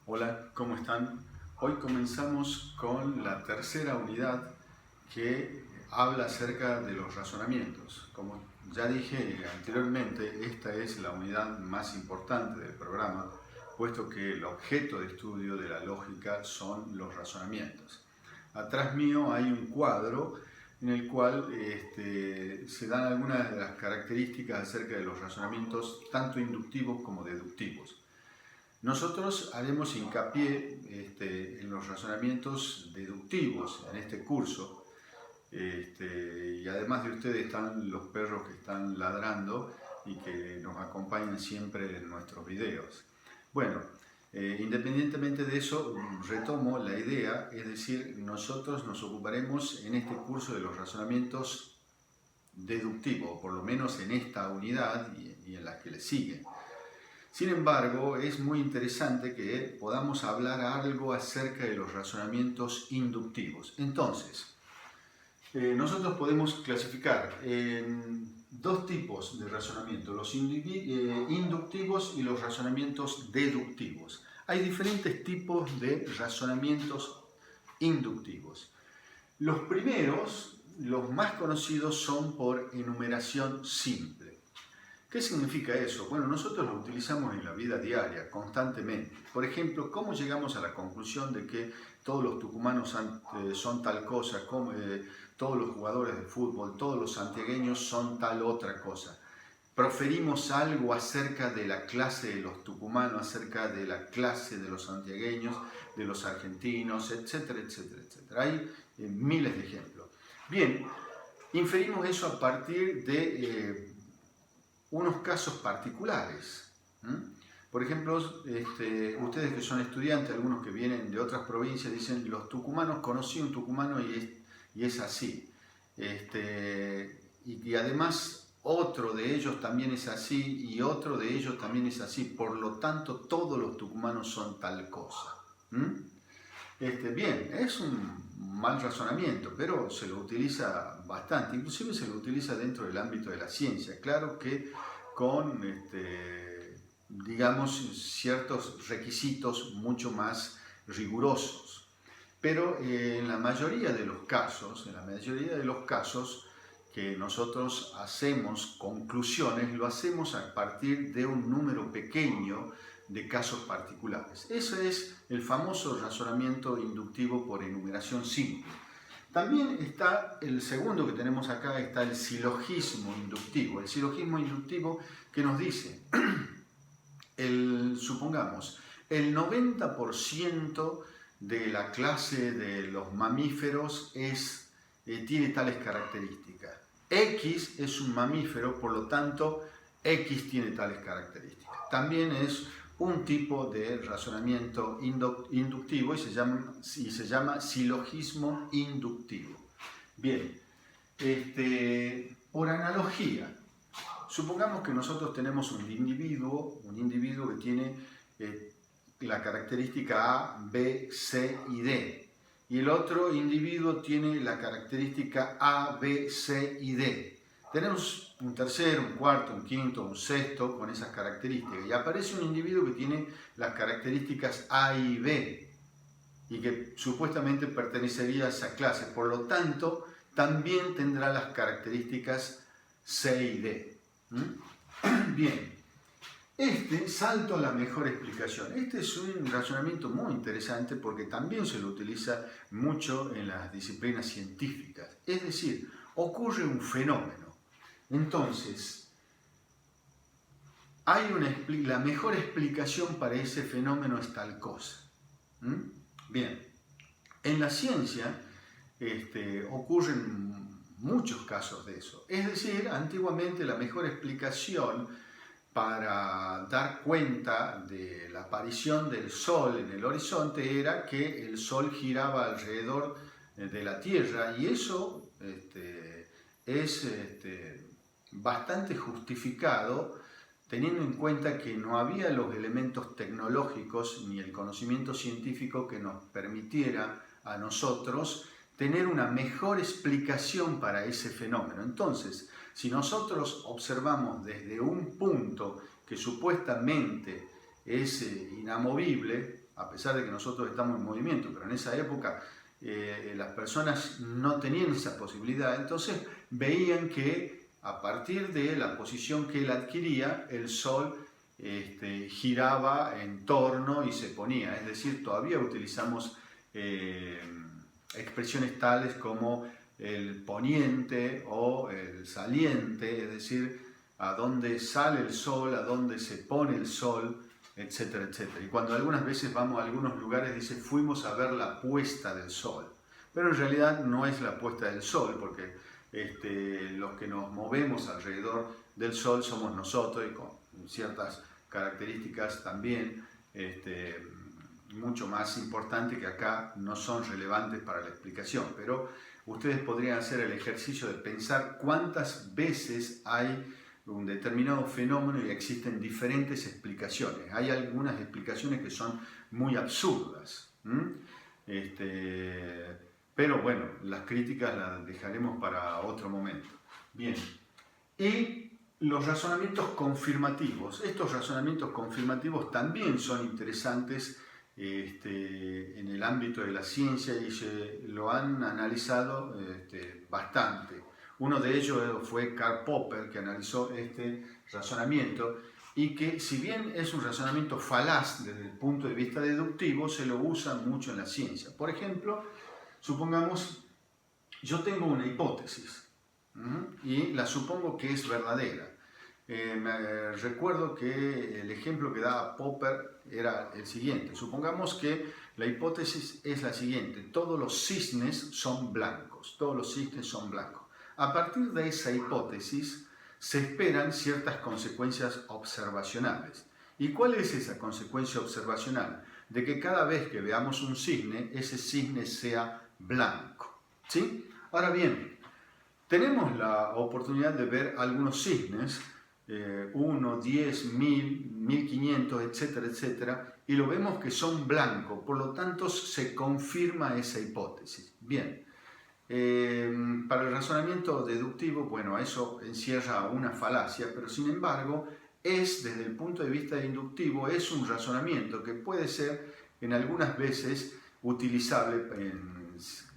Hola, ¿cómo están? Hoy comenzamos con la tercera unidad que habla acerca de los razonamientos. Como ya dije anteriormente, esta es la unidad más importante del programa, puesto que el objeto de estudio de la lógica son los razonamientos. Atrás mío hay un cuadro en el cual se dan algunas de las características acerca de los razonamientos, tanto inductivos como deductivos. Nosotros haremos hincapié en los razonamientos deductivos en este curso, y además de ustedes están los perros que están ladrando y que nos acompañan siempre en nuestros videos. Bueno, independientemente de eso, retomo la idea, es decir, nosotros nos ocuparemos en este curso de los razonamientos deductivos, por lo menos en esta unidad y en las que le siguen. Sin embargo, es muy interesante que podamos hablar algo acerca de los razonamientos inductivos. Entonces, nosotros podemos clasificar en dos tipos de razonamiento, los inductivos y los razonamientos deductivos. Hay diferentes tipos de razonamientos inductivos. Los primeros, los más conocidos, son por enumeración simple. ¿Qué significa eso? Bueno, nosotros lo utilizamos en la vida diaria, constantemente. Por ejemplo, ¿cómo llegamos a la conclusión de que todos los tucumanos son tal cosa, como todos los jugadores de fútbol, todos los santiagueños son tal otra cosa? Proferimos algo acerca de la clase de los tucumanos, acerca de la clase de los santiagueños, de los argentinos, etcétera, etcétera, etcétera. Hay miles de ejemplos. Bien, inferimos eso a partir de unos casos particulares. Por ejemplo, ustedes que son estudiantes, algunos que vienen de otras provincias, dicen, los tucumanos, conocí un tucumano y es así. Y además otro de ellos también es así y otro de ellos también es así. Por lo tanto, todos los tucumanos son tal cosa. Bien, es un mal razonamiento, pero se lo utiliza bastante, inclusive se lo utiliza dentro del ámbito de la ciencia, claro que con, digamos, ciertos requisitos mucho más rigurosos. Pero en la mayoría de los casos, que nosotros hacemos conclusiones, lo hacemos a partir de un número pequeño de casos particulares. Ese es el famoso razonamiento inductivo por enumeración simple. También está el segundo que tenemos acá, está el silogismo inductivo. El silogismo inductivo que nos dice, supongamos, el 90% de la clase de los mamíferos tiene tales características. X es un mamífero, por lo tanto, X tiene tales características. También es un tipo de razonamiento inductivo y se llama silogismo inductivo. Bien, por analogía, supongamos que nosotros tenemos un individuo que tiene la característica A, B, C y D. Y el otro individuo tiene la característica A, B, C y D. Tenemos un tercero, un cuarto, un quinto, un sexto con esas características. Y aparece un individuo que tiene las características A y B y que supuestamente pertenecería a esa clase. Por lo tanto, también tendrá las características C y D. Bien. Salto a la mejor explicación. Este es un razonamiento muy interesante porque también se lo utiliza mucho en las disciplinas científicas. Es decir, ocurre un fenómeno. Entonces, la mejor explicación para ese fenómeno es tal cosa. Bien, en la ciencia ocurren muchos casos de eso. Es decir, antiguamente la mejor explicación para dar cuenta de la aparición del Sol en el horizonte era que el Sol giraba alrededor de la Tierra, y eso es bastante justificado teniendo en cuenta que no había los elementos tecnológicos ni el conocimiento científico que nos permitiera a nosotros tener una mejor explicación para ese fenómeno. Entonces, si nosotros observamos desde un punto que supuestamente es inamovible, a pesar de que nosotros estamos en movimiento, pero en esa época las personas no tenían esa posibilidad, entonces veían que a partir de la posición que él adquiría, el Sol giraba en torno y se ponía, es decir, todavía utilizamos expresiones tales como el poniente o el saliente, es decir, a dónde sale el sol, a dónde se pone el sol, etcétera, etcétera. Y cuando algunas veces vamos a algunos lugares, dice, fuimos a ver la puesta del sol. Pero en realidad no es la puesta del sol, porque los que nos movemos alrededor del sol somos nosotros, y con ciertas características también mucho más importantes que acá no son relevantes para la explicación. Pero ustedes podrían hacer el ejercicio de pensar cuántas veces hay un determinado fenómeno y existen diferentes explicaciones. Hay algunas explicaciones que son muy absurdas, pero bueno, las críticas las dejaremos para otro momento. Bien, y los razonamientos confirmativos. Estos razonamientos confirmativos también son interesantes en el ámbito de la ciencia y se lo han analizado bastante. Uno de ellos fue Karl Popper, que analizó este razonamiento y que, si bien es un razonamiento falaz desde el punto de vista deductivo, se lo usa mucho en la ciencia. Por ejemplo, supongamos, yo tengo una hipótesis y la supongo que es verdadera. Recuerdo que el ejemplo que daba Popper era el siguiente. Supongamos que la hipótesis es la siguiente: todos los cisnes son blancos, todos los cisnes son blancos. A partir de esa hipótesis se esperan ciertas consecuencias observacionales. ¿Y cuál es esa consecuencia observacional? De que cada vez que veamos un cisne, ese cisne sea blanco. ¿Sí? Ahora bien, tenemos la oportunidad de ver algunos cisnes, 1, 10, 1000, 1500, etcétera, etcétera, y lo vemos que son blancos, por lo tanto se confirma esa hipótesis. Bien. Para el razonamiento deductivo, bueno, eso encierra una falacia, pero sin embargo, desde el punto de vista inductivo, es un razonamiento que puede ser en algunas veces utilizable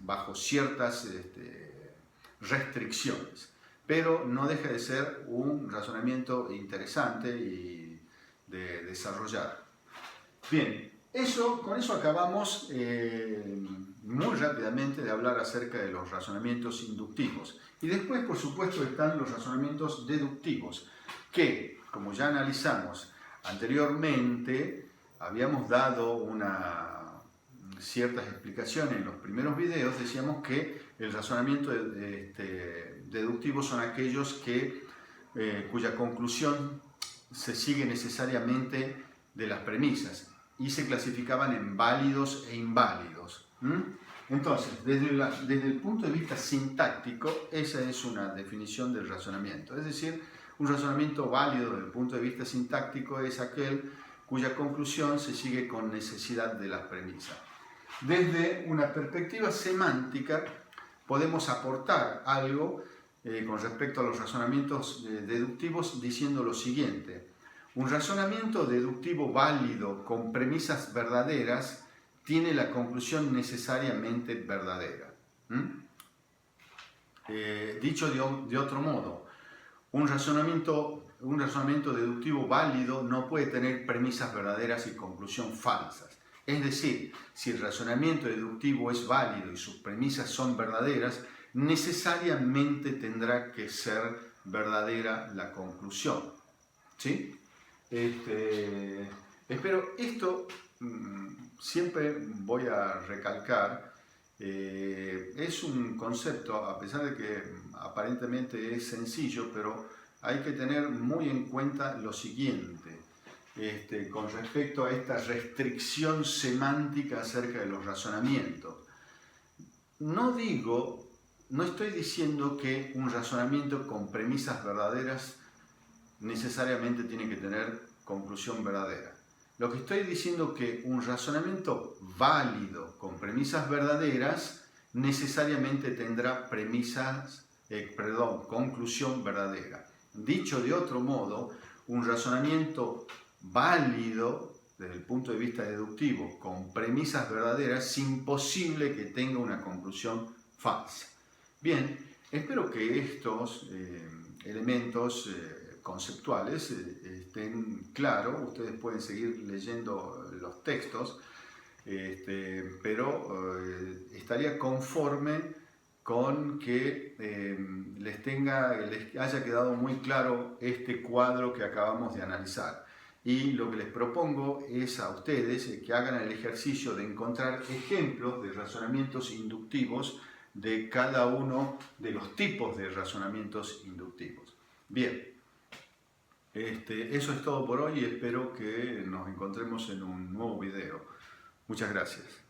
bajo ciertas restricciones, pero no deja de ser un razonamiento interesante y de desarrollar. Bien, con eso acabamos muy rápidamente de hablar acerca de los razonamientos inductivos. Y después, por supuesto, están los razonamientos deductivos, que, como ya analizamos anteriormente, habíamos dado ciertas explicaciones en los primeros videos. Decíamos que el razonamiento deductivo son aquellos cuya conclusión se sigue necesariamente de las premisas y se clasificaban en válidos e inválidos. Entonces, desde el punto de vista sintáctico, esa es una definición del razonamiento. Es decir, un razonamiento válido desde el punto de vista sintáctico es aquel cuya conclusión se sigue con necesidad de las premisas. Desde una perspectiva semántica, podemos aportar algo con respecto a los razonamientos deductivos diciendo lo siguiente: un razonamiento deductivo válido con premisas verdaderas tiene la conclusión necesariamente verdadera. Dicho de otro modo, un razonamiento deductivo válido no puede tener premisas verdaderas y conclusión falsas. Es decir, si el razonamiento deductivo es válido y sus premisas son verdaderas, necesariamente tendrá que ser verdadera la conclusión. ¿Sí? Espero esto siempre voy a recalcar, es un concepto, a pesar de que aparentemente es sencillo, pero hay que tener muy en cuenta lo siguiente, con respecto a esta restricción semántica acerca de los razonamientos. No estoy diciendo que un razonamiento con premisas verdaderas necesariamente tiene que tener conclusión verdadera. Lo que estoy diciendo es que un razonamiento válido con premisas verdaderas necesariamente tendrá conclusión verdadera. Dicho de otro modo, un razonamiento válido desde el punto de vista deductivo con premisas verdaderas, es imposible que tenga una conclusión falsa. Bien, espero que estos elementos conceptuales estén claros. Ustedes pueden seguir leyendo los textos, pero estaría conforme con que les haya quedado muy claro este cuadro que acabamos de analizar. Y lo que les propongo es a ustedes que hagan el ejercicio de encontrar ejemplos de razonamientos inductivos de cada uno de los tipos de razonamientos inductivos. Bien, eso es todo por hoy y espero que nos encontremos en un nuevo video. Muchas gracias.